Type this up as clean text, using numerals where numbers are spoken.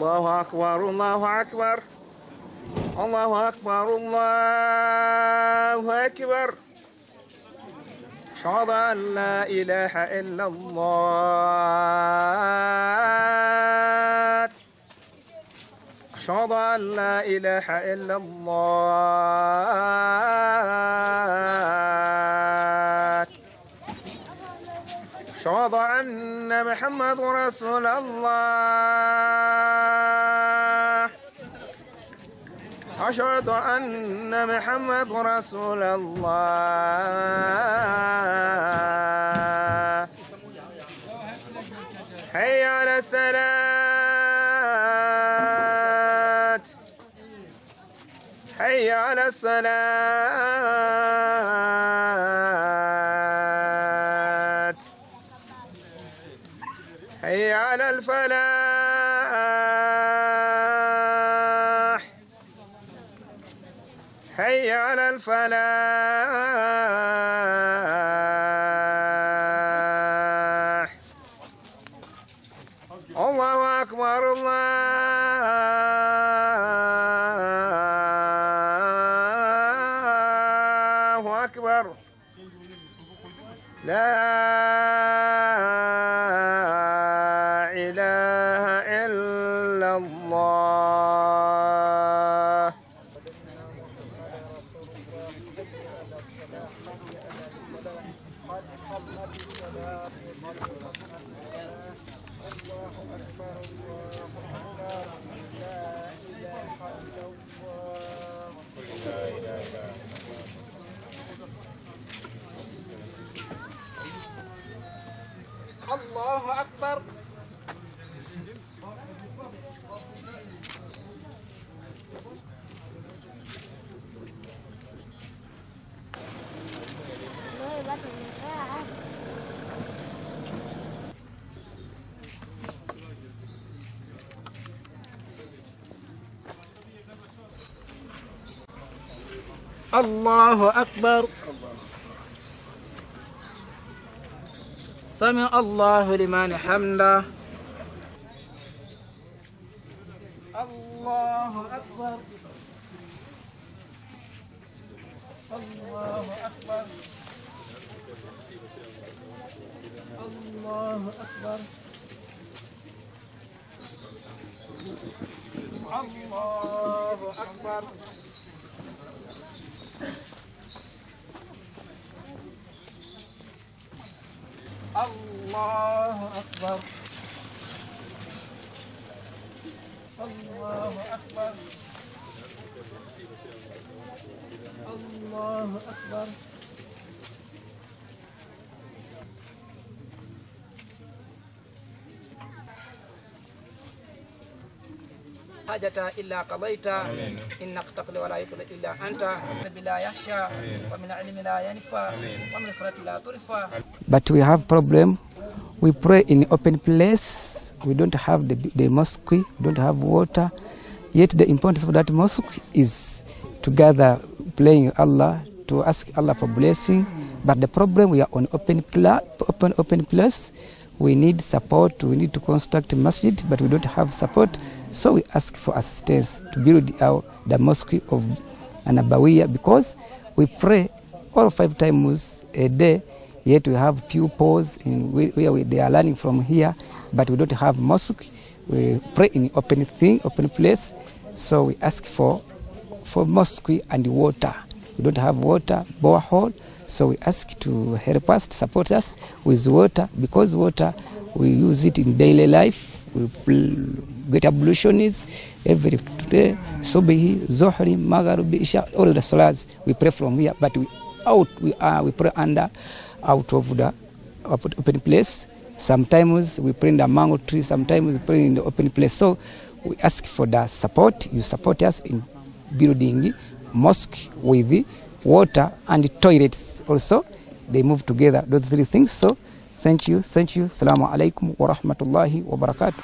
الله أكبر الله أكبر الله أكبر الله أكبر أشهد أن لا إله إلا الله أشهد أن لا إله إلا الله أشهد أن محمد رسول الله أشهد أن محمد رسول الله حي على الصلاة حي على الصلاة حي على الفلاح حي على الفلاح الله أكبر الله أكبر لا إله إلا الله الله أكبر الله أكبر سمع الله لمن حمده الله أكبر الله أكبر الله أكبر الله أكبر الله أكبر الله أكبر الله أكبر حاجة إلا قضيت إنك تقضي ولا يقضي إلا أنت بلا يخشى ومن علم لا ينفع ومن صلاة لا ترفع. But we have problem. We pray in open place. We don't have the mosque. We don't have water. Yet the importance of that mosque is to gather, praying Allah, to ask Allah for blessing. But the problem, we are on open place. We need support. We need to construct a masjid, but we don't have support. So we ask for assistance to build the mosque of Anabawiya, because we pray all 5 times a day. Yet we have pupils where they are learning from here, but we don't have mosque. We pray in open place. So we ask for mosque and water. We don't have water, borehole. So we ask to help us, to support us with water, because water, we use it in daily life. We get ablutions every day, Subhi, Zohri, Maghrib, Isha, all the salahs we pray from here, but we pray out of the open place. Sometimes we pray in the mango tree, sometimes we pray in the open place. So we ask for the support. You support us in building mosque with the water and the toilets also. They move together, those 3 things. So thank you. Assalamu alaikum wa rahmatullahi wa barakatuh.